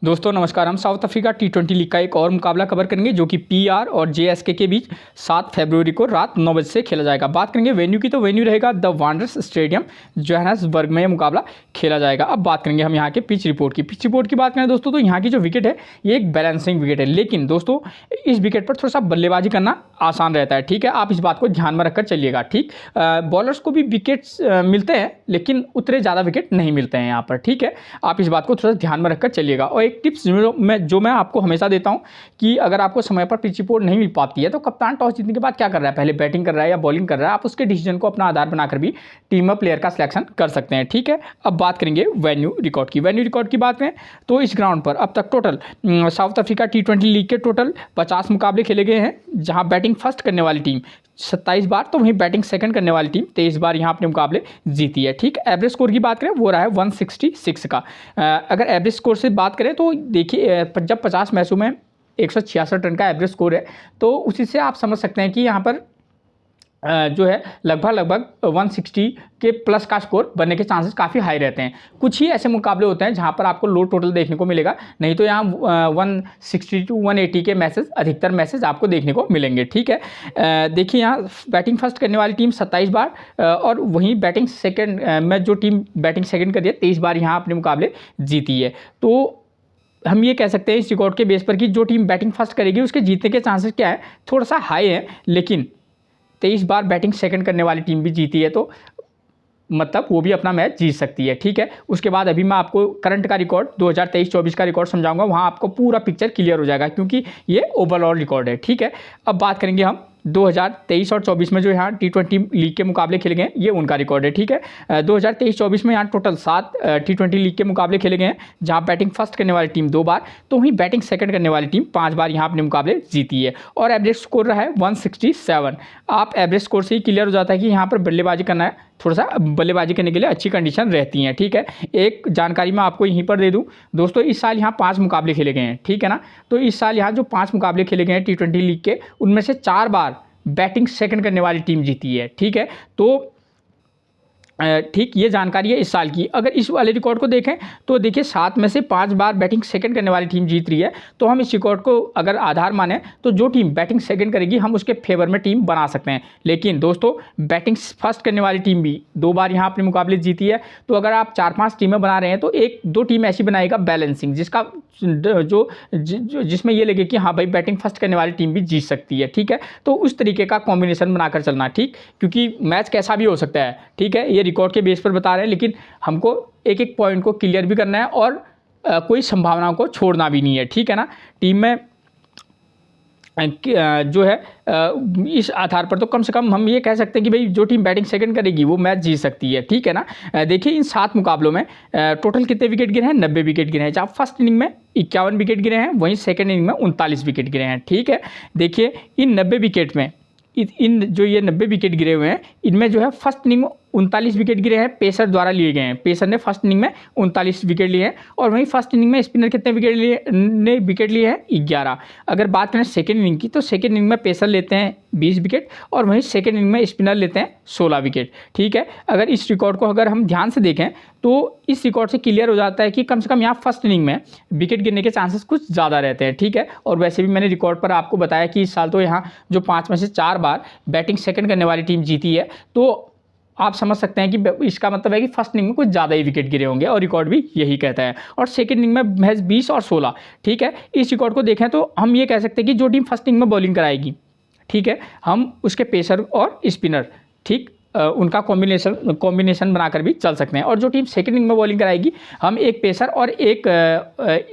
दोस्तों नमस्कार। हम साउथ अफ्रीका T20 लीग का एक और मुकाबला कवर करेंगे जो कि PR और JSK के बीच 7 फरवरी को रात 9 बजे से खेला जाएगा। बात करेंगे वेन्यू की, तो वेन्यू रहेगा द वांडरर्स स्टेडियम जोहान्सबर्ग में यह मुकाबला खेला जाएगा। अब बात करेंगे हम यहाँ के पिच रिपोर्ट की। पिच रिपोर्ट की बात करें दोस्तों तो यहाँ की जो विकेट है ये एक बैलेंसिंग विकेट है, लेकिन दोस्तों इस विकेट पर थोड़ा सा बल्लेबाजी करना आसान रहता है। ठीक है, आप इस बात को ध्यान में रखकर चलिएगा। ठीक, बॉलर्स को भी विकेट्स मिलते हैं लेकिन उतने ज़्यादा विकेट नहीं मिलते हैं यहाँ पर। ठीक है, आप इस बात को थोड़ा सा ध्यान में रखकर चलिएगा। और एक टिप्स जो मैं आपको हमेशा देता हूं कि अगर आपको समय पर पिच रिपोर्ट नहीं मिल पाती है तो कप्तान टॉस जीतने के बाद क्या कर रहा है, पहले बैटिंग कर रहा है या बॉलिंग कर रहा है, आप उसके डिसीजन को अपना आधार बनाकर भी टीम में प्लेयर का सिलेक्शन कर सकते हैं। ठीक है, अब बात करेंगे वेन्यू रिकॉर्ड की। वेन्यू रिकॉर्ड की बात करें तो इस ग्राउंड पर अब तक total south Africa T20 league के टोटल 50 मुकाबले खेले गए हैं, जहां बैटिंग फर्स्ट करने वाली टीम 27 बार, तो वहीं बैटिंग सेकंड करने वाली टीम 23 बार यहाँ अपने मुकाबले जीती है। ठीक, एवरेज स्कोर की बात करें वो रहा है 166 का। अगर एवरेज स्कोर से बात करें तो देखिए जब 50 मैचों में 166 रन का एवरेज स्कोर है तो उसी से आप समझ सकते हैं कि यहाँ पर जो है लगभग 160 के प्लस का स्कोर बनने के चांसेस काफ़ी हाई रहते हैं। कुछ ही ऐसे मुकाबले होते हैं जहां पर आपको लो टोटल देखने को मिलेगा, नहीं तो यहाँ 160 टू 180 के मैसेज अधिकतर मैसेज आपको देखने को मिलेंगे। ठीक है, देखिए यहाँ बैटिंग फर्स्ट करने वाली टीम 27 बार और वहीं बैटिंग सेकंड में जो टीम बैटिंग सेकंड कर रही है 23 बार यहाँ अपने मुकाबले जीती है। तो हम ये कह सकते हैं इस रिकॉर्ड के बेस पर कि जो टीम बैटिंग फर्स्ट करेगी उसके जीतने के चांसेस क्या है, थोड़ा सा हाई है, लेकिन 23 बार बैटिंग सेकंड करने वाली टीम भी जीती है तो मतलब वो भी अपना मैच जीत सकती है। ठीक है, उसके बाद अभी मैं आपको करंट का रिकॉर्ड 2023-24 का रिकॉर्ड समझाऊंगा, वहाँ आपको पूरा पिक्चर क्लियर हो जाएगा क्योंकि ये ओवरऑल रिकॉर्ड है। ठीक है, अब बात करेंगे हम 2023 और 24 में जो यहाँ T20 लीग के मुकाबले खेले गए हैं ये उनका रिकॉर्ड है। ठीक है, 2023-24 में यहाँ टोटल 7 T20 लीग के मुकाबले खेले गए हैं, जहाँ बैटिंग फर्स्ट करने वाली टीम 2 बार, तो वहीं बैटिंग सेकंड करने वाली टीम 5 बार यहाँ अपने मुकाबले जीती है और एवरेज स्कोर रहा है 167। आप एवरेज स्कोर से ही क्लियर हो जाता है कि यहाँ पर बल्लेबाजी करना है, थोड़ा सा बल्लेबाजी करने के लिए अच्छी कंडीशन रहती हैं। ठीक है, एक जानकारी मैं आपको यहीं पर दे दूं दोस्तों, इस साल यहाँ 5 मुकाबले खेले गए हैं। ठीक है ना, तो इस साल यहाँ जो 5 मुकाबले खेले गए हैं T20 लीग के, उनमें से 4 बार बैटिंग सेकंड करने वाली टीम जीती है। ठीक है, तो ठीक ये जानकारी है इस साल की। अगर इस वाले रिकॉर्ड को देखें तो देखिए 7 में से 5 बार बैटिंग सेकंड करने वाली टीम जीत रही है, तो हम इस रिकॉर्ड को अगर आधार माने तो जो टीम बैटिंग सेकंड करेगी हम उसके फेवर में टीम बना सकते हैं। लेकिन दोस्तों बैटिंग फर्स्ट करने वाली टीम भी 2 बार यहाँ अपने मुकाबले जीती है, तो अगर आप 4-5 टीमें बना रहे हैं तो 1-2 टीम ऐसी बनाएगा बैलेंसिंग, जिसका जिसमें ये लगे कि हाँ भाई बैटिंग फर्स्ट करने वाली टीम भी जीत सकती है। ठीक है, तो उस तरीके का कॉम्बिनेशन बनाकर चलना। ठीक, क्योंकि मैच कैसा भी हो सकता है। ठीक है, ये रिकॉर्ड के बेस पर बता रहे हैं, लेकिन हमको एक एक पॉइंट को क्लियर भी करना है और कोई संभावनाओं को छोड़ना भी नहीं है। ठीक है ना, टीम में जो है इस आधार पर तो कम से कम हम ये कह सकते हैं कि भाई जो टीम बैटिंग सेकंड करेगी वो मैच जीत सकती है। ठीक है ना, देखिए इन 7 मुकाबलों में टोटल कितने विकेट गिरे हैं, 90 विकेट गिरे हैं, जहाँ फर्स्ट इनिंग में 51 विकेट गिरे हैं, वहीं सेकंड इनिंग में 39 विकेट गिरे हैं। ठीक है, देखिए इन 90 विकेट में इन जो ये 90 विकेट गिरे हुए हैं इनमें जो है फर्स्ट इनिंग में 39 विकेट गिरे हैं, पेसर द्वारा लिए गए हैं। पेसर ने फर्स्ट इनिंग में 39 विकेट लिए हैं और वहीं फर्स्ट इनिंग में स्पिनर कितने विकेट लिए हैं 11। अगर बात करें सेकेंड इनिंग की तो सेकेंड इनिंग में पेसर लेते हैं 20 विकेट और वहीं सेकेंड इनिंग में स्पिनर लेते हैं 16 विकेट। ठीक है, अगर इस रिकॉर्ड को अगर हम ध्यान से देखें तो इस रिकॉर्ड से क्लियर हो जाता है कि कम से कम यहाँ फर्स्ट इनिंग में विकेट गिरने के चांसेस कुछ ज़्यादा रहते हैं। ठीक है, और वैसे भी मैंने रिकॉर्ड पर आपको बताया कि इस साल तो यहाँ जो 5 में से 4 बार बैटिंग सेकंड करने वाली टीम जीती है, तो आप समझ सकते हैं कि इसका मतलब है कि फर्स्ट इनिंग में कुछ ज़्यादा ही विकेट गिरे होंगे और रिकॉर्ड भी यही कहता है। और सेकंड इनिंग में महज 20 और 16। ठीक है, इस रिकॉर्ड को देखें तो हम ये कह सकते हैं कि जो टीम फर्स्ट इनिंग में बॉलिंग कराएगी, ठीक है, हम उसके पेसर और स्पिनर ठीक उनका कॉम्बिनेशन बनाकर भी चल सकते हैं। और जो टीम सेकंड इनिंग में बॉलिंग कराएगी हम एक पेसर और एक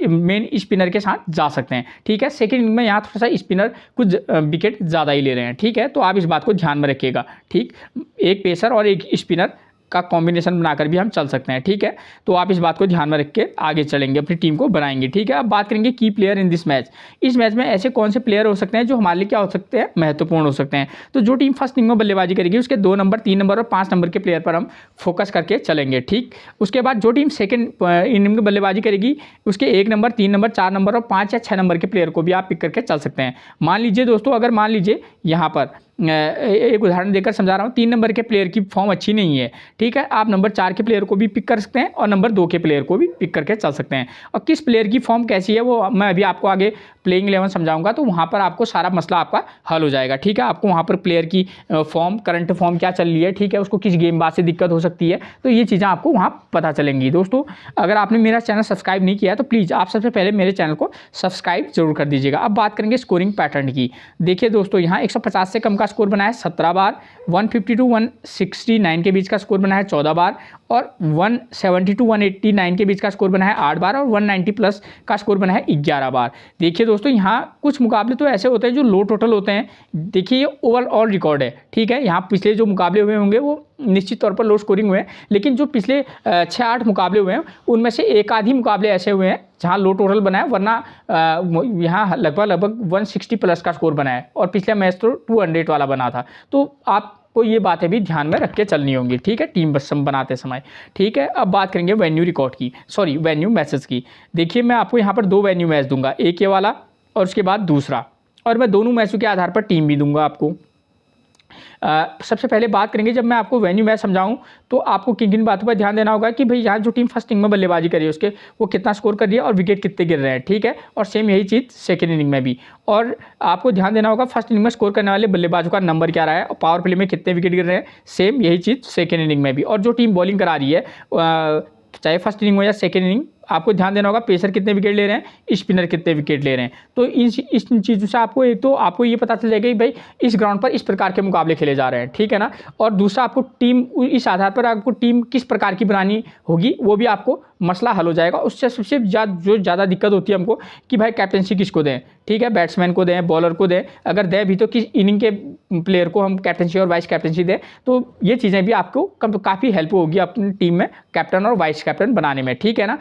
मेन स्पिनर के साथ जा सकते हैं। ठीक है, सेकंड इनिंग में यहाँ थोड़ा सा स्पिनर कुछ विकेट ज़्यादा ही ले रहे हैं। ठीक है, तो आप इस बात को ध्यान में रखिएगा। ठीक, एक पेसर और एक स्पिनर का कॉम्बिनेशन बनाकर भी हम चल सकते हैं। ठीक है, तो आप इस बात को ध्यान में रख के आगे चलेंगे, अपनी टीम को बनाएंगे। ठीक है, अब बात करेंगे की प्लेयर इन दिस मैच। इस मैच में ऐसे कौन से प्लेयर हो सकते हैं जो हमारे लिए क्या हो सकते हैं, महत्वपूर्ण हो सकते हैं। तो जो टीम फर्स्ट इनिंग में बल्लेबाजी करेगी उसके 2 नंबर, 3 नंबर और 5 नंबर के प्लेयर पर हम फोकस करके चलेंगे। ठीक, उसके बाद जो टीम सेकंड इनिंग में बल्लेबाजी करेगी उसके 1 नंबर, 3 नंबर, 4 नंबर और 5 या 6 नंबर के प्लेयर को भी आप पिक करके चल सकते हैं। मान लीजिए दोस्तों, अगर मान लीजिए यहाँ पर एक उदाहरण देकर समझा रहा हूँ। 3 नंबर के प्लेयर की फॉर्म अच्छी नहीं है, ठीक है, आप नंबर 4 के प्लेयर को भी पिक कर सकते हैं और नंबर 2 के प्लेयर को भी पिक करके चल सकते हैं। और किस प्लेयर की फॉर्म कैसी है वो मैं अभी आपको आगे प्लेइंग 11 समझाऊंगा, तो वहाँ पर आपको सारा मसला आपका हल हो जाएगा, ठीक है। आपको वहाँ पर प्लेयर की फॉर्म, करंट फॉर्म क्या चल रही है, ठीक है, उसको किस गेम बाद से दिक्कत हो सकती है, तो ये चीज़ें आपको वहाँ पता चलेंगी। दोस्तों अगर आपने मेरा चैनल सब्सक्राइब नहीं किया है तो प्लीज़ आप सबसे पहले मेरे चैनल को सब्सक्राइब जरूर कर दीजिएगा। अब बात करेंगे स्कोरिंग पैटर्न की। देखिए दोस्तों, यहाँ 150 से कम का स्कोर बना है 17 बार, 150 टू 169 के बीच का स्कोर बना है 14 बार, और 170 टू 189 के बीच का स्कोर बना है 8 बार, और 190 प्लस का स्कोर बना है 11 बार। देखिए दोस्तों, यहाँ कुछ मुकाबले तो ऐसे होते हैं जो लो टोटल होते हैं। देखिए ये ओवरऑल रिकॉर्ड है, ठीक है। यहाँ पिछले जो मुकाबले हुए होंगे वो निश्चित तौर पर लो स्कोरिंग हुए हैं, लेकिन जो पिछले 6-8 मुकाबले हुए हैं उनमें से एक आध ही मुकाबले ऐसे हुए हैं जहाँ लो टोटल बना है, वरना यहाँ लगभग 160 प्लस का स्कोर बना है, और पिछला मैच तो 200 वाला बना था। तो आपको ये बातें भी ध्यान में रख के चलनी होंगी, ठीक है, टीम बस बनाते समय, ठीक है। अब बात करेंगे वेन्यू रिकॉर्ड की, सॉरी वेन्यू मैचेस की। देखिए मैं आपको यहाँ पर 2 वेन्यू मैच दूंगा, एक ये वाला और उसके बाद दूसरा, और मैं दोनों मैचों के आधार पर टीम भी दूंगा आपको। सबसे पहले बात करेंगे, जब मैं आपको वेन्यू मैच समझाऊं तो आपको किन किन बातों पर ध्यान देना होगा कि भाई यहाँ जो टीम फर्स्ट इनिंग में बल्लेबाजी करी है उसके वो कितना स्कोर कर रही है और विकेट कितने गिर रहे हैं, ठीक है। और सेम यही चीज़ सेकेंड इनिंग में भी, और आपको ध्यान देना होगा फर्स्ट इनिंग में स्कोर करने वाले बल्लेबाजों का नंबर क्या रहा है और पावर प्ले में कितने विकेट गिर रहे हैं, सेम यही चीज़ सेकेंड इनिंग में भी। और जो टीम बॉलिंग करा रही है चाहे फर्स्ट इनिंग हो या सेकेंड इनिंग, आपको ध्यान देना होगा पेसर कितने विकेट ले रहे हैं, स्पिनर कितने विकेट ले रहे हैं। तो इन चीज़ों से आपको एक तो आपको ये पता चल जाएगा कि भाई इस ग्राउंड पर इस प्रकार के मुकाबले खेले जा रहे हैं, ठीक है ना। और दूसरा आपको टीम, इस आधार पर आपको टीम किस प्रकार की बनानी होगी वो भी आपको मसला हल हो जाएगा। उससे सबसे जो ज़्यादा दिक्कत होती है हमको कि भाई कैप्टनसी किसको दें, ठीक है, बैट्समैन को दें, बॉलर को दें, अगर दें भी तो किस इनिंग के प्लेयर को हम कैप्टनसी और वाइस कैप्टनसी दें। तो ये चीज़ें भी आपको काफ़ी हेल्प होगी अपनी टीम में कैप्टन और वाइस कैप्टन बनाने में, ठीक है ना।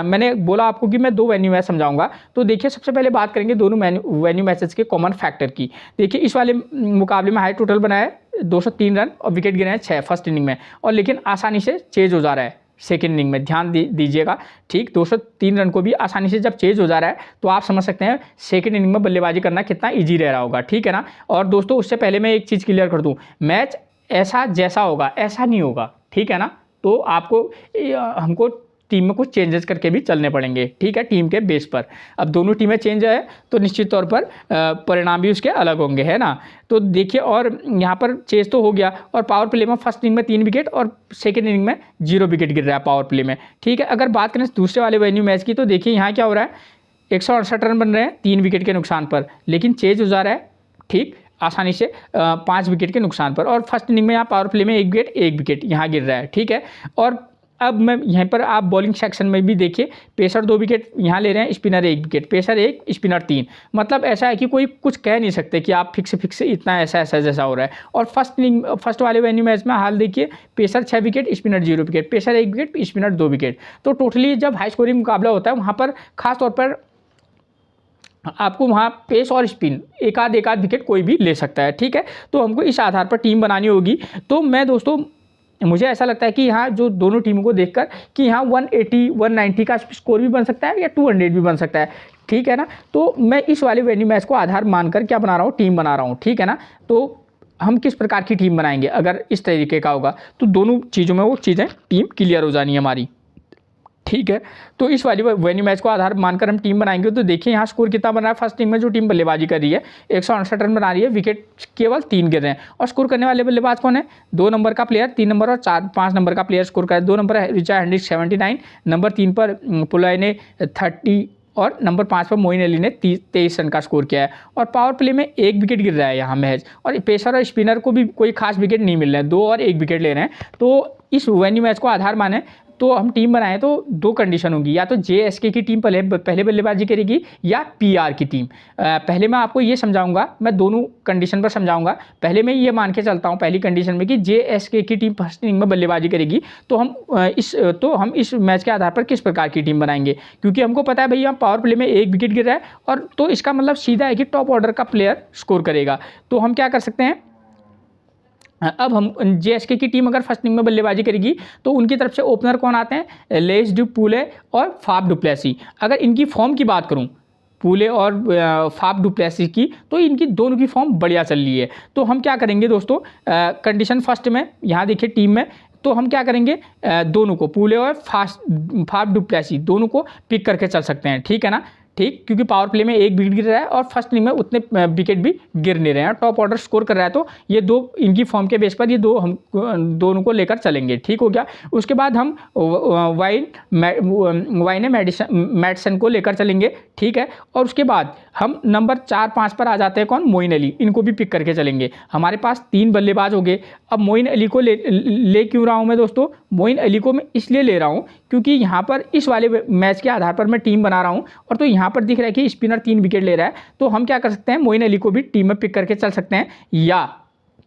मैंने बोला आपको कि मैं 2 वेन्यू मैच समझाऊंगा, तो देखिए सबसे पहले बात करेंगे दोनों वेन्यू मैचेस के कॉमन फैक्टर की। देखिए इस वाले मुकाबले में हाई टोटल बना है 203 रन और विकेट गिरे हैं 6 फर्स्ट इनिंग में, और लेकिन आसानी से चेज हो जा रहा है सेकेंड इनिंग में, ध्यान दीजिएगा, ठीक। 203 रन को भी आसानी से जब चेज हो जा रहा है तो आप समझ सकते हैं सेकेंड इनिंग में बल्लेबाजी करना कितना ईजी रह रहा होगा, ठीक है ना। और दोस्तों उससे पहले मैं एक चीज़ क्लियर कर दूँ, मैच ऐसा जैसा होगा ऐसा नहीं होगा, ठीक है ना। तो आपको हमको टीम में कुछ चेंजेस करके भी चलने पड़ेंगे, ठीक है, टीम के बेस पर। अब दोनों टीमें चेंज है तो निश्चित तौर पर परिणाम भी उसके अलग होंगे, है ना। तो देखिए, और यहाँ पर चेंज तो हो गया, और पावर प्ले में फर्स्ट इनिंग में 3 विकेट और सेकेंड इनिंग में 0 विकेट गिर रहा है पावर प्ले में, ठीक है। अगर बात करें दूसरे वाले वेन्यू मैच की, तो देखिए यहाँ क्या हो रहा है, 168 रन बन रहे हैं 3 विकेट के नुकसान पर, लेकिन चेंज हो जा रहा है, ठीक, आसानी से 5 विकेट के नुकसान पर। और फर्स्ट इनिंग में यहाँ पावर प्ले में 1 विकेट यहाँ गिर रहा है, ठीक है। और अब मैं यहाँ पर आप बॉलिंग सेक्शन में भी देखिए, पेसर 2 विकेट यहाँ ले रहे हैं, स्पिनर 1 विकेट, पेसर 1 स्पिनर 3। मतलब ऐसा है कि कोई कुछ कह नहीं सकते कि आप फिक्स इतना ऐसा जैसा हो रहा है। और फर्स्ट वाले वेन्यू मैच में हाल देखिए, pacer 6 wicket, spinner 0 wicket, pacer 1 wicket, spinner 2 wicket. तो टोटली जब हाई स्कोरिंग मुकाबला होता है वहाँ पर खास तौर पर आपको वहाँ पेस और स्पिन एक आध विकेट कोई भी ले सकता है, ठीक है। तो हमको इस आधार पर टीम बनानी होगी। तो मैं दोस्तों, मुझे ऐसा लगता है कि यहाँ जो दोनों टीमों को देखकर कि यहाँ 180 190 का स्कोर भी बन सकता है या 200 भी बन सकता है, ठीक है ना। तो मैं इस वाले वेन्यू मैच को आधार मानकर क्या बना रहा हूँ, टीम बना रहा हूँ, ठीक है ना। तो हम किस प्रकार की टीम बनाएंगे अगर इस तरीके का होगा, तो दोनों चीज़ों में वो चीज़ें टीम क्लियर हो जानी है हमारी, ठीक है। तो इस वाली वेन्यू मैच को आधार मानकर हम टीम बनाएंगे। तो देखिए यहाँ स्कोर कितना बन रहा है, फर्स्ट इनिंग में जो टीम बल्लेबाजी कर रही है 168 रन बना रही है, विकेट केवल 3 गिर रहे हैं। और स्कोर करने वाले बल्लेबाज कौन है, 2 नंबर का प्लेयर, 3 नंबर और 5 नंबर का प्लेयर स्कोर कर 2 नंबर है रिचा हेंड्रिक्स 79, नंबर 3 पर पुलाय ने 30 और नंबर 5 पर मोइन अली ने 23 रन का स्कोर किया है। और पावर प्ले में 1 विकेट गिर रहा है यहाँ मैच, और पेसर और स्पिनर को भी कोई खास विकेट नहीं मिल रहे हैं, 2 और 1 विकेट ले रहे हैं। तो इस वेन्यू मैच को आधार माने तो हम टीम बनाएं तो 2 कंडीशन होगी, या तो JSK की टीम पहले बल्लेबाजी करेगी या PR की टीम। पहले मैं आपको ये समझाऊंगा, मैं दोनों कंडीशन पर समझाऊंगा। पहले मैं ये मान के चलता हूँ पहली कंडीशन में कि JSK की टीम फर्स्ट इनिंग में बल्लेबाजी करेगी, तो हम इस मैच के आधार पर किस प्रकार की टीम बनाएंगे, क्योंकि हमको पता है भैया पावर प्ले में 1 विकेट गिर रहा है, और तो इसका मतलब सीधा है कि टॉप ऑर्डर का प्लेयर स्कोर करेगा। तो हम क्या कर सकते हैं, अब हम JSK की टीम अगर फर्स्ट इनिंग में बल्लेबाजी करेगी तो उनकी तरफ से ओपनर कौन आते हैं, लेस डू पुले और फाफ डुप्लेसी। अगर इनकी फॉर्म की बात करूं पूले और फाफ डुप्लेसिस की, तो इनकी दोनों की फॉर्म बढ़िया चल रही है। तो हम क्या करेंगे दोस्तों, कंडीशन फर्स्ट में यहाँ देखिए टीम में, तो हम क्या करेंगे, दोनों को पूले और फाफ डुप्लेसिस दोनों को पिक करके चल सकते हैं, ठीक है ना। ठीक, क्योंकि पावर प्ले में एक विकेट गिर रहा है और फर्स्ट इनिंग में उतने विकेट भी गिर नहीं रहे हैं, टॉप ऑर्डर स्कोर कर रहा है, तो ये दो इनकी फॉर्म के बेस पर ये दो हम दोनों को लेकर चलेंगे, ठीक हो गया। उसके बाद हम वाइन मैडिसन को लेकर चलेंगे, ठीक है। और उसके बाद हम नंबर 4-5 पर आ जाते हैं, कौन, मोइन अली, इनको भी पिक करके चलेंगे। हमारे पास 3 बल्लेबाज हो गए। अब मोइन अली को ले क्यों रहा हूँ मैं दोस्तों, मोइन अली को मैं इसलिए ले रहा हूँ क्योंकि यहाँ पर इस वाले मैच के आधार पर मैं टीम बना रहा हूँ, और तो यहाँ पर दिख रहा है कि स्पिनर 3 विकेट ले रहा है, तो हम क्या कर सकते हैं, मोइन अली को भी टीम में पिक करके चल सकते हैं। या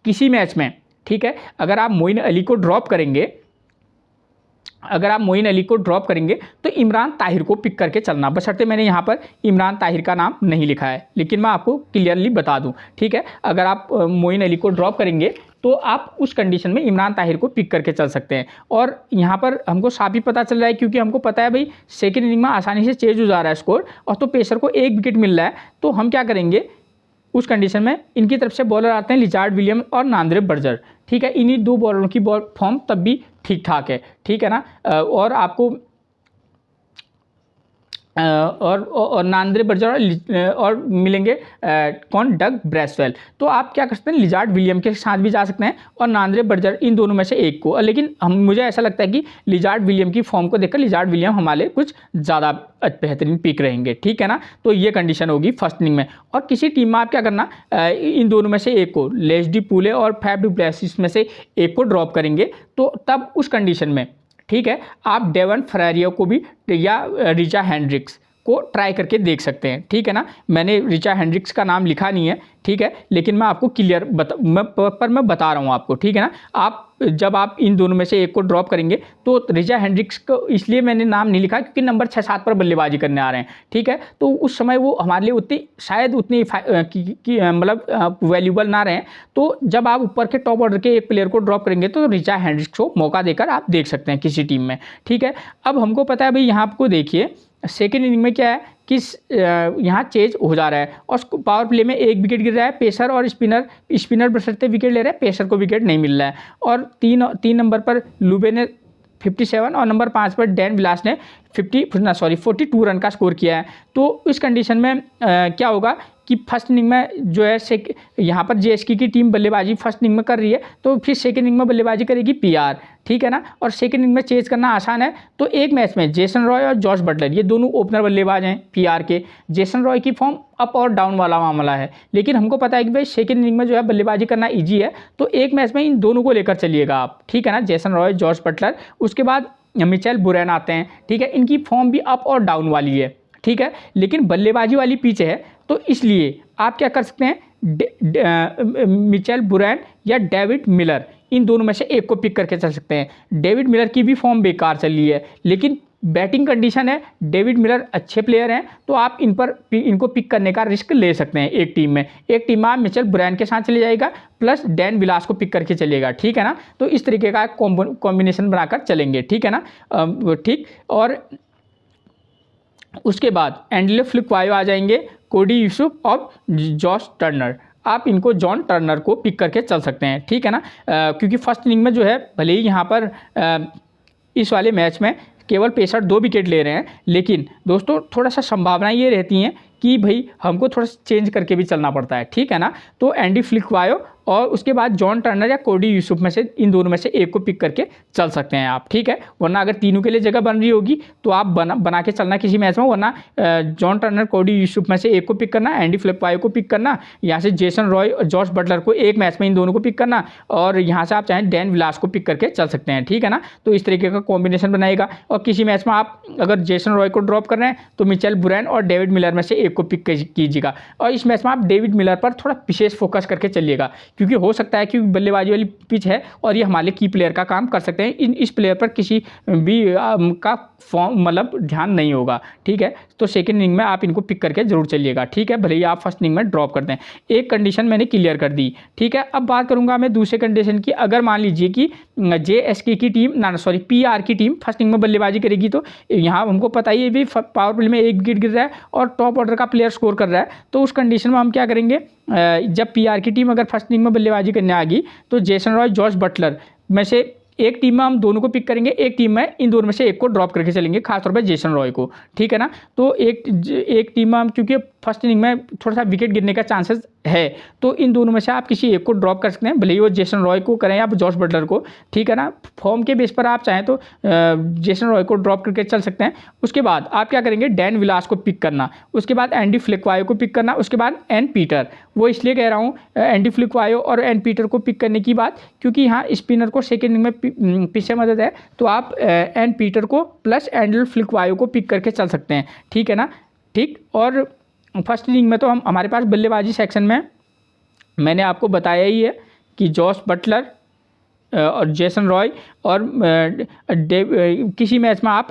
किसी मैच में, ठीक है, अगर आप मोइन अली को ड्रॉप करेंगे, तो इमरान ताहिर को पिक करके चलना, बशर्ते मैंने यहाँ पर इमरान ताहिर का नाम नहीं लिखा है, लेकिन मैं आपको क्लियरली बता दूं, ठीक है। अगर आप मोइन अली को ड्रॉप करेंगे तो आप उस कंडीशन में इमरान ताहिर को पिक करके चल सकते हैं। और यहाँ पर हमको साफ ही पता चल रहा है, क्योंकि हमको पता है भाई सेकेंड इनिंग में आसानी से चेंज हो जा रहा है स्कोर, और तो पेसर को 1 विकेट मिल रहा है, तो हम क्या करेंगे उस कंडीशन में, इनकी तरफ से बॉलर आते हैं लिजार्ड विलियम और नांद्रे बर्जर, ठीक है। इन्हीं 2 बॉलरों की बॉल फॉर्म तब भी ठीक ठाक है, ठीक है ना। और आपको और नांद्रे बर्जर और मिलेंगे कौन, डग ब्रेसवेल। तो आप क्या कर सकते हैं, लिजार्ड विलियम के साथ भी जा सकते हैं और नांद्रे बर्जर, इन दोनों में से एक को। लेकिन मुझे ऐसा लगता है कि लिजार्ड विलियम की फॉर्म को देखकर लिजार्ड विलियम हमारे कुछ ज़्यादा बेहतरीन पिक रहेंगे, ठीक है ना। तो ये कंडीशन होगी फर्स्ट इनिंग में। और किसी टीम में आप क्या करना, इन दोनों में से एक को, लेस्डी पूले और फैफ डु प्लेसिस में से एक को ड्रॉप करेंगे, तो तब उस कंडीशन में, ठीक है, आप डेवन फरेरियो को भी या रिचा हेंड्रिक्स को ट्राई करके देख सकते हैं, ठीक है ना। मैंने रिचा हेंड्रिक्स का नाम लिखा नहीं है, ठीक है, लेकिन मैं आपको क्लियर मैं बता रहा हूँ आपको, ठीक है ना। आप जब आप इन दोनों में से एक को ड्रॉप करेंगे, तो रिचा हेंड्रिक्स को इसलिए मैंने नाम नहीं लिखा क्योंकि नंबर 6-7 पर बल्लेबाजी करने आ रहे हैं, ठीक है। तो उस समय वो हमारे लिए उतनी मतलब वैल्यूबल ना रहे। तो जब आप ऊपर के टॉप ऑर्डर के एक प्लेयर को ड्रॉप करेंगे, तो रिचा हेंड्रिक्स को मौका देकर आप देख सकते हैं किसी टीम में, ठीक है। अब हमको पता है भाई, यहाँ आपको देखिए सेकेंड इनिंग में क्या है कि यहाँ चेंज हो जा रहा है और पावर प्ले में 1 विकेट गिर रहा है, पेसर और स्पिनर बशर्ते विकेट ले रहे हैं, पेसर को विकेट नहीं मिल रहा है। और 3 नंबर पर लुबे ने 57 और नंबर 5 पर डैन विलास ने 42 रन का स्कोर किया है। तो इस कंडीशन में क्या होगा कि फर्स्ट इनिंग में जो है यहाँ पर जेएसके की टीम बल्लेबाजी फर्स्ट इनिंग में कर रही है, तो फिर सेकेंड इनिंग में बल्लेबाजी करेगी पीआर, ठीक है ना। और सेकेंड इनिंग में चेज करना आसान है। तो एक मैच में जेसन रॉय और जॉश बटलर, ये दोनों ओपनर बल्लेबाज हैं पीआर के। जेसन रॉय की फॉर्म अप और डाउन वाला मामला है, लेकिन हमको पता है कि भाई सेकेंड इनिंग में जो है बल्लेबाजी करना ईजी है, तो एक मैच में इन दोनों को लेकर चलिएगा आप, ठीक है ना, जेसन रॉय, जॉश बटलर। उसके बाद मिचेल बुरैन आते हैं, ठीक है, इनकी फॉर्म भी अप और डाउन वाली है, ठीक है, लेकिन बल्लेबाजी वाली पिच है, तो इसलिए आप क्या कर सकते हैं, मिचेल बुरैन या डेविड मिलर, इन दोनों में से एक को पिक करके चल सकते हैं। डेविड मिलर की भी फॉर्म बेकार चल रही है, लेकिन बैटिंग कंडीशन है, डेविड मिलर अच्छे प्लेयर हैं, तो आप इनको पिक करने का रिस्क ले सकते हैं। एक टीम में आप मिचेल बुरैन के साथ चले जाएगा, प्लस डैन विलास को पिक करके चलेगा, ठीक है ना। तो इस तरीके का कॉम्बिनेशन बनाकर चलेंगे, ठीक है ना, ठीक। और उसके बाद एंडले फ्लिकवायो आ जाएंगे, कोडी यूसुफ और जॉश टर्नर। आप इनको जॉन टर्नर को पिक करके चल सकते हैं, ठीक है ना, क्योंकि फर्स्ट इनिंग में जो है भले ही यहाँ पर इस वाले मैच में केवल पेसर 2 विकेट ले रहे हैं, लेकिन दोस्तों थोड़ा सा संभावना ये रहती हैं कि भाई हमको थोड़ा सा चेंज करके भी चलना पड़ता है, ठीक है ना। तो एंडी फ्लिकवायो और उसके बाद जॉन टर्नर या कोडी यूसुफ में से इन दोनों में से एक को पिक करके चल सकते हैं आप, ठीक है। वरना अगर तीनों के लिए जगह बन रही होगी तो आप बना के चलना किसी मैच में, वरना जॉन टर्नर, कोडी यूसुफ में से एक को पिक करना, एंडी फ्लिकवायो को पिक करना, यहाँ से जेसन रॉय और जॉश बटलर को एक मैच में इन दोनों को पिक करना, और यहाँ से आप चाहें डैन विलास को पिक करके चल सकते हैं, ठीक है ना। तो इस तरीके का कॉम्बिनेशन बनाएगा। और किसी मैच में आप अगर जेसन रॉय को ड्रॉप कर रहे हैं तो मिचेल बुरैन और डेविड मिलर में से एक को पिक कीजिएगा। और इस मैच में आप डेविड मिलर पर थोड़ा विशेष फोकस करके चलिएगा, क्योंकि हो सकता है कि बल्लेबाजी वाली पिच है और ये हमारे की प्लेयर का काम कर सकते हैं। इस प्लेयर पर किसी भी का फॉर्म मतलब ध्यान नहीं होगा, ठीक है। तो सेकेंड इनिंग में आप इनको पिक करके जरूर चलिएगा, ठीक है, भले ही आप फर्स्ट इनिंग में ड्रॉप करते हैं। एक कंडीशन मैंने क्लियर कर दी, ठीक है। अब बात करूंगा मैं दूसरे कंडीशन की। अगर मान लीजिए कि जेएसके की टीम पीआर की टीम फर्स्ट इनिंग में बल्लेबाजी करेगी, तो यहाँ हमको पता ही है भी पावर प्ले में 1 विकेट गिर रहा है और टॉप ऑर्डर का प्लेयर स्कोर कर रहा है, तो उस कंडीशन में हम क्या करेंगे, जब पीआर की टीम अगर फर्स्ट इनिंग में बल्लेबाजी करने आ गई तो जेसन रॉय, जॉश बटलर में से एक टीम में हम दोनों को पिक करेंगे, एक टीम में इन दोनों में से एक को ड्रॉप करके चलेंगे, खासतौर पर जेसन रॉय को, ठीक है ना। तो एक टीम में हम, क्योंकि फर्स्ट इनिंग में थोड़ा सा विकेट गिरने का चांसेस है, तो इन दोनों में से आप किसी एक को ड्रॉप कर सकते हैं, भले ही वो जेसन रॉय को करें या जॉश बटलर को, ठीक है ना। फॉर्म के बेस पर आप चाहें तो जेसन रॉय को ड्रॉप करके चल सकते हैं। उसके बाद आप क्या करेंगे, डैन विलास को पिक करना, उसके बाद एंडी फ्लिकवायो को पिक करना, उसके बाद एन पीटर। वो इसलिए कह रहा हूँ एंडी फ्लिकवायो और एन पीटर को पिक करने की बात, क्योंकि यहाँ स्पिनर को सेकेंड इनिंग में पीछे मदद है, तो आप एन पीटर को प्लस एंडी फ्लिकवायो को पिक करके चल सकते हैं, ठीक है ना। ठीक, और फर्स्ट इनिंग में तो हमारे पास बल्लेबाजी सेक्शन में मैंने आपको बताया ही है कि जॉश बटलर और जेसन रॉय, और किसी मैच में आप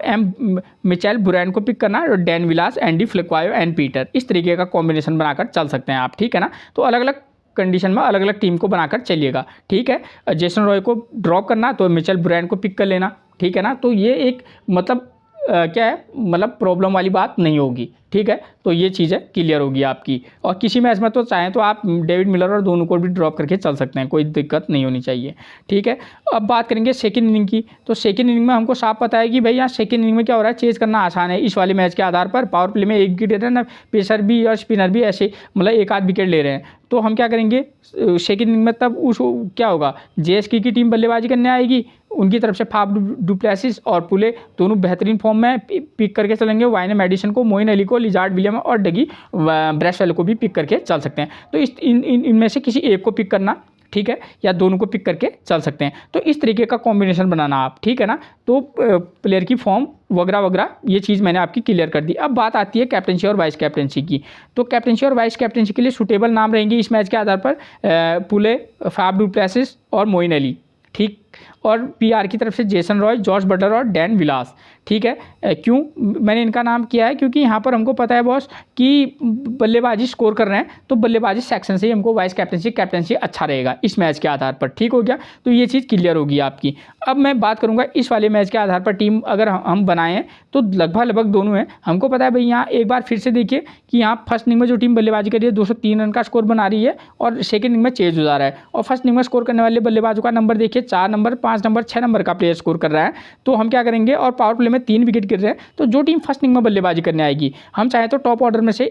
मिचेल बुरैन को पिक करना, और डैन विलास, एंडी फ्लिकवायो, एन पीटर, इस तरीके का कॉम्बिनेशन बनाकर चल सकते हैं आप, ठीक है ना। तो अलग अलग कंडीशन में अलग अलग टीम को बनाकर चलिएगा, ठीक है। जेसन रॉय को ड्रॉप करना तो मिचेल बुरैन को पिक कर लेना, ठीक है ना। तो ये एक मतलब क्या है, मतलब प्रॉब्लम वाली बात नहीं होगी, ठीक है। तो ये चीज़ें क्लियर होगी आपकी। और किसी मैच में तो चाहें तो आप डेविड मिलर और दोनों को भी ड्रॉप करके चल सकते हैं, कोई दिक्कत नहीं होनी चाहिए, ठीक है। अब बात करेंगे सेकंड इनिंग की, तो सेकंड इनिंग में हमको साफ पता है कि भाई यहाँ सेकंड इनिंग में क्या हो रहा है, चेज करना आसान है इस वाले मैच के आधार पर। पावर प्ले में एक विकेट ले रहे हैं ना, पेसर भी और स्पिनर भी ऐसे मतलब एक आध विकेट ले रहे हैं, तो हम क्या करेंगे सेकंड इनिंग में, तब उस क्या होगा, जेएसके की टीम बल्लेबाजी करने आएगी, उनकी तरफ से फाफ डुप्लेसिस और पुले दोनों बेहतरीन फॉर्म में पिक करके चलेंगे, वाइने मेडिसन को, मोइन अली को, लिजार्ड विलियम और डगी ब्रेसवेल को भी पिक करके चल सकते हैं। तो इनमें से किसी एक को पिक करना, ठीक है, या दोनों को पिक करके चल सकते हैं। तो इस तरीके का कॉम्बिनेशन बनाना आप, ठीक है ना। तो प्लेयर की फॉर्म वगैरह वगैरह ये चीज़ मैंने आपकी क्लियर कर दी। अब बात आती है कैप्टनसी और वाइस कैप्टनसी की। तो कैप्टनसी और वाइस कैप्टनसी के लिए सूटेबल नाम रहेंगे इस मैच के आधार पर पुले, फाफ डुप्लेसिस और मोइन अली, ठीक। और पीआर की तरफ से जेसन रॉय, जॉश बटलर और डैन विलास, ठीक है। क्यों मैंने इनका नाम किया है, क्योंकि यहाँ पर हमको पता है बॉस कि बल्लेबाजी स्कोर कर रहे हैं, तो बल्लेबाजी सेक्शन से ही हमको वाइस कैप्टनसी अच्छा रहेगा इस मैच के आधार पर, ठीक हो गया। तो ये चीज़ क्लियर होगी आपकी। अब मैं बात करूँगा इस वाले मैच के आधार पर टीम अगर हम बनाएं तो लगभग दोनों हैं। हमको पता है भाई, यहाँ एक बार फिर से देखिए कि यहाँ फर्स्ट इनिंग में जो टीम बल्लेबाजी कर रही है 203 रन का स्कोर बना रही है, और सेकेंड इनिंग में चेज हो जा रहा है। और फर्स्ट इनिंग में स्कोर करने वाले बल्लेबाजों का नंबर देखिए, 4 नंबर, 5 नंबर, 6 नंबर का प्लेयर स्कोर कर रहा है। तो हम क्या करेंगे, और पावर प्ले में 3 विकेट गिर रहे हैं, तो जो टीम फर्स्ट इनिंग में बल्लेबाजी करने आएगी, हम चाहे तो टॉप ऑर्डर में से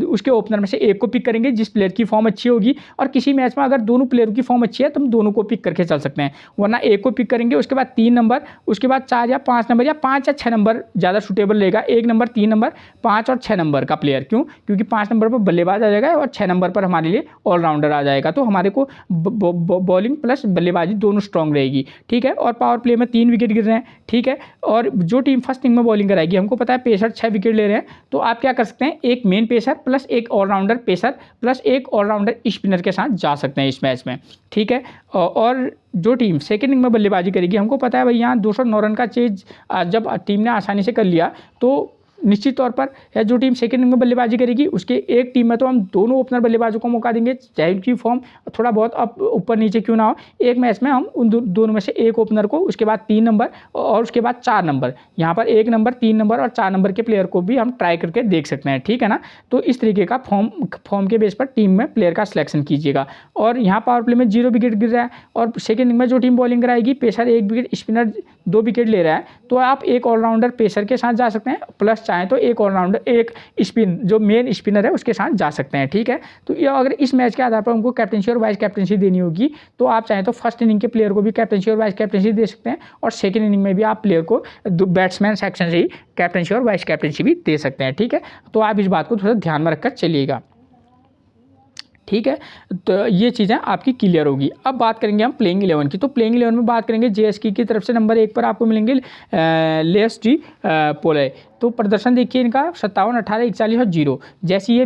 उसके ओपनर में से एक को पिक करेंगे जिस प्लेयर की फॉर्म अच्छी होगी। और किसी मैच में अगर दोनों प्लेयरों की फॉर्म अच्छी है तो हम दोनों को पिक करके चल सकते हैं, वरना एक को पिक करेंगे, उसके बाद 3 नंबर, उसके बाद 4 या 5 नंबर, या 5 या 6 नंबर ज़्यादा सूटेबल रहेगा। 1 नंबर, 3 नंबर, 5 और 6 नंबर का प्लेयर। क्यों? क्योंकि 5 नंबर पर बल्लेबाज आ जाएगा और 6 नंबर पर हमारे लिए ऑलराउंडर आ जाएगा, तो हमारे को बॉलिंग प्लस बल्लेबाजी दोनों स्ट्रॉन्ग रहेगी, ठीक है। और पावर प्ले में 3 विकेट गिर रहे हैं, ठीक है। और जो टीम फर्स्ट इनिंग में बॉलिंग कराएगी, हमको पता है पेसर 6 विकेट ले रहे हैं, तो आप क्या कर सकते हैं, एक मेन पेसर प्लस एक ऑलराउंडर पेसर प्लस एक ऑलराउंडर स्पिनर के साथ जा सकते हैं इस मैच में, ठीक है। और जो टीम सेकेंड इनिंग में बल्लेबाजी करेगी, हमको पता है भाई यहाँ 209 रन का चेज जब टीम ने आसानी से कर लिया, तो निश्चित तौर पर जो टीम सेकंड इनिंग में बल्लेबाजी करेगी उसके एक टीम में तो हम दोनों ओपनर बल्लेबाजों को मौका देंगे, चाहे उनकी फॉर्म थोड़ा बहुत अब ऊपर नीचे क्यों ना हो। एक मैच में हम उन दोनों में से एक ओपनर को, उसके बाद 3 नंबर और उसके बाद 4 नंबर, यहाँ पर 1 नंबर, 3 नंबर और 4 नंबर के प्लेयर को भी हम ट्राई करके देख सकते हैं, ठीक है ना। तो इस तरीके का फॉर्म के बेस पर टीम में प्लेयर का सिलेक्शन कीजिएगा। और यहाँ पावर प्ले में 0 विकेट गिर रहा है, और सेकेंड इनिंग में जो टीम बॉलिंग कराएगी, पेसर 1 विकेट, स्पिनर 2 विकेट ले रहा है, तो आप एक ऑलराउंडर पेसर के साथ जा सकते हैं, प्लस चाहें तो एक ऑलराउंडर एक स्पिन जो मेन स्पिनर है उसके साथ जा सकते हैं, ठीक है। तो ये अगर इस मैच के आधार पर हमको कैप्टनसी और वाइस कैप्टनसी देनी होगी, तो आप चाहें तो फर्स्ट इनिंग के प्लेयर को भी कैप्टनसी और वाइस कैप्टनसी दे सकते हैं, और सेकंड इनिंग में भी आप प्लेयर को बैट्समैन सेक्शन से ही कैप्टनसी और वाइस कैप्टनसी भी दे सकते हैं, ठीक है। तो आप इस बात को थोड़ा ध्यान में रखकर चलिएगा, ठीक है। तो ये चीज़ें आपकी क्लियर होगी। अब बात करेंगे हम प्लेइंग 11 की। तो प्लेइंग 11 में बात करेंगे जेएसके की तरफ से नंबर 1 पर आपको मिलेंगे लेस डी पोले। तो प्रदर्शन देखिए इनका 57, 18, 41 और 0। जैसी ये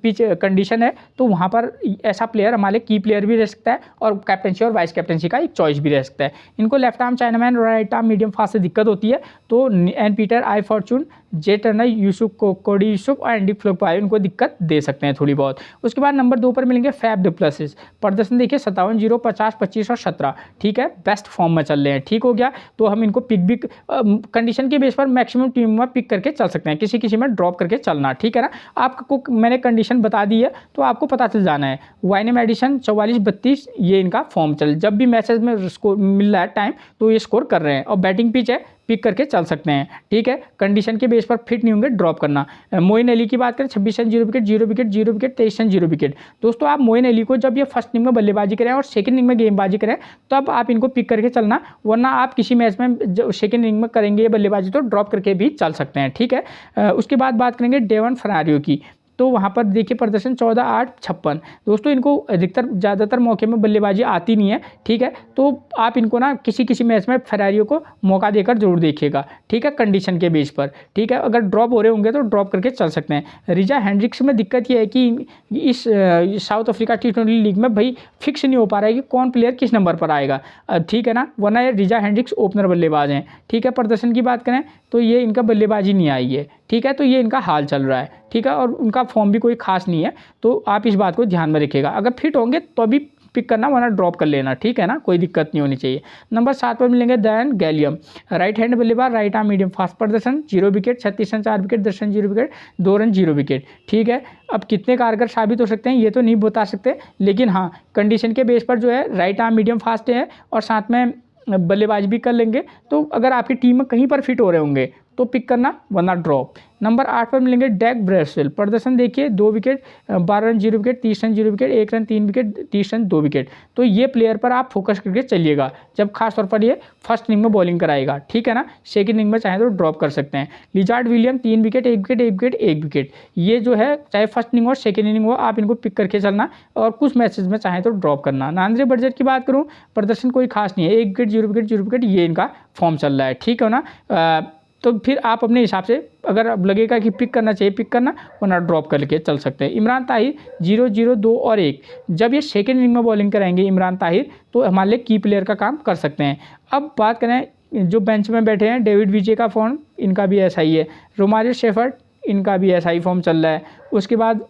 पिच कंडीशन है, तो वहाँ पर ऐसा प्लेयर हमारे की प्लेयर भी रह सकता है, और कैप्टनसी और वाइस कैप्टनसी का एक चॉइस भी रह सकता है। इनको लेफ्ट आर्म चाइनामैन और राइट आर्म मीडियम फास्ट से दिक्कत होती है, तो एन पीटर, आई फॉर्चून, जे टर्नर, यूसुफ कोडी यूसुफ और एंडी फ्लिकवायो इनको दिक्कत दे सकते हैं थोड़ी बहुत। उसके बाद नंबर 2 पर मिलेंगे फैफ डुप्लेसिस। प्रदर्शन देखिए 57, 0, 50, 25 और 17, ठीक है। बेस्ट फॉर्म में चल रहे हैं, ठीक हो गया। तो हम इनको पिक भी कंडीशन के बेस पर मैक्सिमम टीम में पिक पिक करके चल सकते हैं, किसी किसी में ड्रॉप करके चलना, ठीक है ना। आपको मैंने कंडीशन बता दी है तो आपको पता चल जाना है। वाइनम एडिशन 44-32 ये इनका फॉर्म चल, जब भी मैचेस में स्कोर मिल रहा है टाइम तो ये स्कोर कर रहे हैं, और बैटिंग पिच है, पिक करके चल सकते हैं, ठीक है। कंडीशन के बेस पर फिट नहीं होंगे, ड्रॉप करना। मोइन अली की बात करें 26 run 0 wicket 0 wicket 0 wicket 23 run 0 wicket. दोस्तों आप मोइन अली को जब ये फर्स्ट इनिंग में बल्लेबाजी करें और सेकंड इनिंग में गेंदबाजी करें तब आप इनको पिक करके चलना, वरना आप किसी मैच में जो सेकंड इनिंग में करेंगे ये बल्लेबाजी तो ड्रॉप करके भी चल सकते हैं, ठीक है। उसके बाद बात करेंगे डेवन फरारियो की, तो वहाँ पर देखिए प्रदर्शन 14-8-56। दोस्तों इनको अधिकतर ज़्यादातर मौके में बल्लेबाजी आती नहीं है, ठीक है, तो आप इनको ना किसी किसी मैच में फरारियो को मौका देकर जरूर देखिएगा, ठीक है, कंडीशन के बेस पर, ठीक है। अगर ड्रॉप हो रहे होंगे तो ड्रॉप करके चल सकते हैं। रिजा हेंड्रिक्स में दिक्कत ये है कि इस साउथ अफ्रीका T20 लीग में भाई फिक्स नहीं हो पा रहा है कि कौन प्लेयर किस नंबर पर आएगा, ठीक है ना, वरना ये रिजा हेंड्रिक्स ओपनर बल्लेबाज हैं, ठीक है। प्रदर्शन की बात करें तो ये इनका बल्लेबाजी नहीं आई है, ठीक है, तो ये इनका हाल चल रहा है, ठीक है, और उनका फॉर्म भी कोई खास नहीं है, तो आप इस बात को ध्यान में रखिएगा। अगर फिट होंगे तो भी पिक करना, वरना ड्रॉप कर लेना, ठीक है ना, कोई दिक्कत नहीं होनी चाहिए। नंबर 7 पर मिलेंगे दयान गैलियम, राइट हैंड बल्लेबाज, राइट आर्म मीडियम फास्ट। प्रदर्शन 0 wicket 36 run 4 wicket 10 run 0 wicket 2 run 0 wicket, ठीक है। अब कितने कारगर साबित हो सकते हैं ये तो नहीं बता सकते, लेकिन हाँ कंडीशन के बेस पर जो है राइट आर्म मीडियम फास्ट है और साथ में बल्लेबाज भी कर लेंगे, तो अगर आपकी टीम में कहीं पर फिट हो रहे होंगे तो पिक करना, वरना ड्रॉप। नंबर 8 पर मिलेंगे डैग ब्रेसवेल। प्रदर्शन देखिए 2 wicket 12 run 0 wicket 30 run 0 wicket 1 run 3 wicket 30 run 2 wicket. तो ये प्लेयर पर आप फोकस करके चलिएगा जब खास तौर पर ये फर्स्ट इनिंग में बॉलिंग कराएगा, ठीक है ना। सेकंड इनिंग में चाहे तो ड्रॉप कर सकते हैं। Lizard William 3 wicket 1 wicket 1 wicket 1 wicket, ये जो है चाहे फर्स्ट इनिंग हो सेकंड इनिंग हो आप इनको पिक करके चलना, और कुछ मैचेज में चाहे तो ड्रॉप करना। नांद्रे बर्जर की बात करूँ, प्रदर्शन कोई खास नहीं है, 1 विकेट 0 विकेट 0 विकेट ये इनका फॉर्म चल रहा है, ठीक है ना। तो फिर आप अपने हिसाब से अगर अब लगेगा कि पिक करना चाहिए पिक करना, वरना ड्रॉप करके चल सकते हैं। इमरान ताहिर 0 0 2 और 1, जब ये सेकेंड इनिंग में बॉलिंग कराएंगे इमरान ताहिर तो हमारे लिए की प्लेयर का काम कर सकते हैं। अब बात करें जो बेंच में बैठे हैं, डेविड विजय का फॉर्म इनका भी ऐसा ही है, रोमारियो शेफर्ड इनका भी ऐसा ही फॉर्म चल रहा है। उसके बाद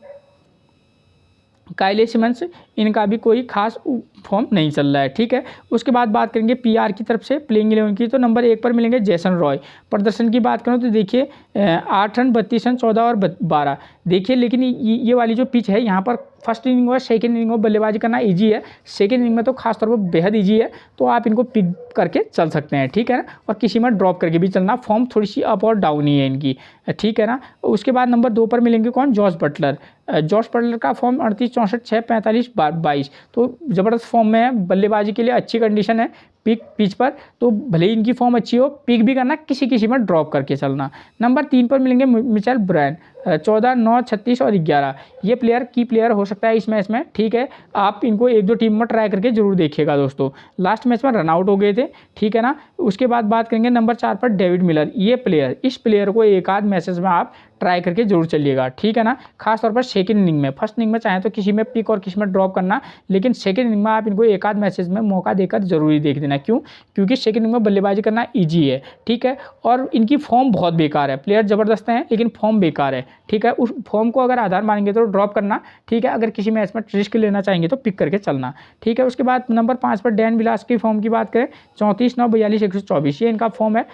काइले सिमंस इनका भी कोई खास फॉर्म नहीं चल रहा है, ठीक है। उसके बाद बात करेंगे पीआर की तरफ से प्लेइंग 11 की, तो नंबर 1 पर मिलेंगे जेसन रॉय। प्रदर्शन की बात करूँ तो देखिए 8 रन 32 रन 14 और 12, देखिए लेकिन ये वाली जो पिच है यहाँ पर फर्स्ट इनिंग हो सेकंड इनिंग हो बल्लेबाजी करना इजी है, सेकंड इनिंग में तो खास तौर पर बेहद इजी है, तो आप इनको पिक करके चल सकते हैं, ठीक है ना, और किसी में ड्रॉप करके भी चलना। फॉर्म थोड़ी सी अप और डाउन ही है इनकी, ठीक है ना। उसके बाद नंबर 2 पर मिलेंगे कौन, जॉस बटलर। जॉस बटलर का फॉर्म 38 64 6 45 22, तो ज़बरदस्त फॉर्म में है, बल्लेबाजी के लिए अच्छी कंडीशन है पिच पर, तो भले ही इनकी फॉर्म अच्छी हो पिक भी करना, किसी किसी में ड्रॉप करके चलना। नंबर 3 पर मिलेंगे मिचेल ब्रायन, 14 9 36 और 11, ये प्लेयर की प्लेयर हो सकता है इस मैच में, ठीक है। आप इनको 1-2 टीम में ट्राई करके जरूर देखिएगा दोस्तों, लास्ट मैच में रन आउट हो गए थे, ठीक है ना। उसके बाद बात करेंगे नंबर 4 पर डेविड मिलर, ये प्लेयर, इस प्लेयर को एक आध मैचेस में आप ट्राई करके जरूर चलिएगा, ठीक है ना, खासतौर पर सेकंड इनिंग में। फर्स्ट इनिंग में चाहे तो किसी में पिक और किसी में ड्रॉप करना, लेकिन सेकंड इनिंग में आप इनको एक आध मैचेज में मौका देकर जरूरी देख देना। क्यों? क्योंकि सेकंड इनिंग में बल्लेबाजी करना इजी है, ठीक है, और इनकी फॉर्म बहुत बेकार है, प्लेयर ज़बरदस्त हैं लेकिन फॉर्म बेकार है, ठीक है। उस फॉर्म को अगर आधार मानेंगे तो ड्रॉप करना, ठीक है, अगर किसी मैच में रिस्क लेना चाहेंगे तो पिक करके चलना, ठीक है। उसके बाद नंबर 5 पर डैन विलास की फॉर्म की बात करें 34 9 42 124, ये इनका फॉर्म है।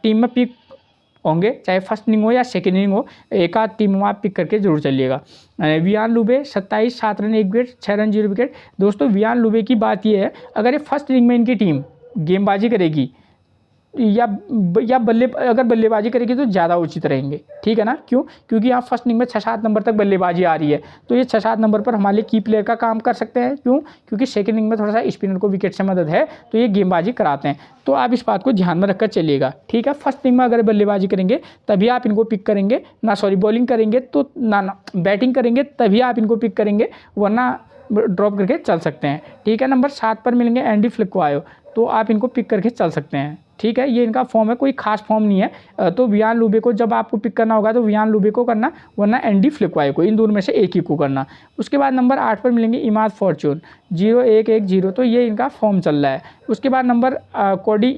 टीम में पिक होंगे चाहे फर्स्ट इनिंग हो या सेकेंड इनिंग हो, एक आध टीम में आप पिक करके जरूर चलिएगा। Wiaan Lubbe 27 7 run 1 wicket 6 run 0 wicket. दोस्तों वियान लुबे की बात ये है, अगर ये फर्स्ट इनिंग में इनकी टीम गेंदबाजी करेगी या अगर बल्लेबाजी करेगी तो ज़्यादा उचित रहेंगे, ठीक है ना। क्यों? क्योंकि यहाँ फर्स्ट इनिंग में 6-7 नंबर तक बल्लेबाजी आ रही है, तो ये 6-7 नंबर पर हमारे की प्लेयर का काम कर सकते हैं। क्यों? क्योंकि सेकंड इनिंग में थोड़ा सा स्पिनर को विकेट से मदद है, तो ये गेंदबाजी कराते हैं, तो आप इस बात को ध्यान में रखकर चलिएगा, ठीक है। फर्स्ट इनिंग में अगर बल्लेबाजी करेंगे तभी आप इनको पिक करेंगे ना, सॉरी बॉलिंग करेंगे तो ना बैटिंग करेंगे तभी आप इनको पिक करेंगे, वरना ड्रॉप करके चल सकते हैं, ठीक है। नंबर 7 पर मिलेंगे एंडी फ्लिक्वायो, तो आप इनको पिक करके चल सकते हैं, ठीक है। ये इनका फॉर्म है, कोई खास फॉर्म नहीं है, तो वियान लुबे को जब आपको पिक करना होगा तो वियान लुबे को करना, वरना एंडी फ्लिक्वायो को, इन दोनों में से एक ही को करना। उसके बाद नंबर 8 पर मिलेंगे इमाद फॉर्चून 0 1 1 0, तो ये इनका फॉर्म चल रहा है। उसके बाद नंबर कोडी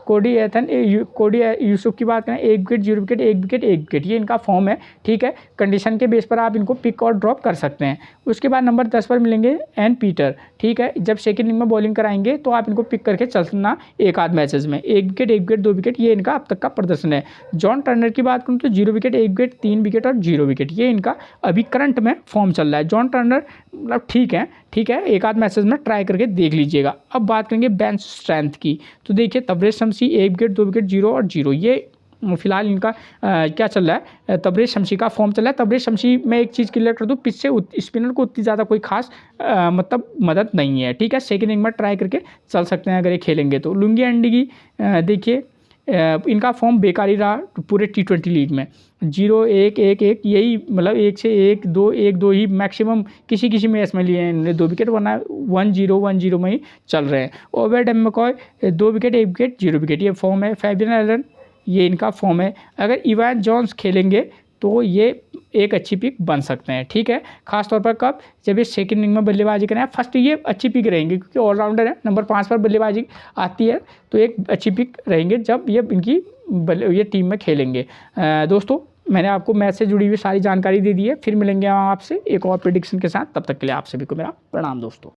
कोडी यूसुफ की बात करें 1 विकेट 0 विकेट 1 विकेट 1 विकेट, ये इनका फॉर्म है। ठीक है, कंडीशन के बेस पर आप इनको पिक और ड्रॉप कर सकते हैं। उसके बाद नंबर 10 पर मिलेंगे एन पीटर। ठीक है, जब सेकंड इनिंग में बॉलिंग कराएंगे तो आप इनको पिक करके चलना एक आध मैचेस में। 1 विकेट 1 विकेट 2 विकेट, ये इनका अब तक का प्रदर्शन है। जॉन टर्नर की बात करूँ तो 0 विकेट 1 विकेट 3 विकेट और 0 विकेट, ये इनका अभी करंट में फॉर्म चल रहा है। जॉन टर्नर मतलब ठीक है, एक आध मैसेज में ट्राई करके देख लीजिएगा। अब बात करेंगे बेंच स्ट्रेंथ की, तो देखिए तबरेज शमसी 1 विकेट 2 विकेट 0 और 0, ये फिलहाल इनका क्या चल रहा है, तबरेज शमसी का फॉर्म चल रहा है। तबरेज शमसी में एक चीज़ क्लियर कर दूँ, पिच से स्पिनर को उतनी ज़्यादा कोई खास मतलब मदद नहीं है। ठीक है, सेकंड इनिंग में ट्राई करके चल सकते हैं अगर ये खेलेंगे तो। लुंगी एंडी की देखिए इनका फॉर्म बेकार ही रहा पूरे T20 लीग में। 0 1 1 1, यही मतलब 1 से 1 2 ही मैक्सिमम किसी मैच में लिए हैं इन्होंने 2 विकेट, वरना 1-0 में ही चल रहे हैं। ओवेड मैकॉय 2 विकेट 1 विकेट 0 विकेट, ये फॉर्म है। फैबियन एलन, ये इनका फॉर्म है। अगर इवान जॉन्स खेलेंगे तो ये एक अच्छी पिक बन सकते हैं। ठीक है, खासतौर पर कब, जब ये सेकंड इनिंग में बल्लेबाजी करें। फर्स्ट ये अच्छी पिक रहेंगे क्योंकि ऑलराउंडर है, नंबर 5 पर बल्लेबाजी आती है, तो एक अच्छी पिक रहेंगे जब ये इनकी ये टीम में खेलेंगे। दोस्तों मैंने आपको मैच से जुड़ी हुई सारी जानकारी दे दी है। फिर मिलेंगे हम आपसे एक और प्रेडिक्शन के साथ, तब तक के लिए आप सभी को मेरा प्रणाम दोस्तों।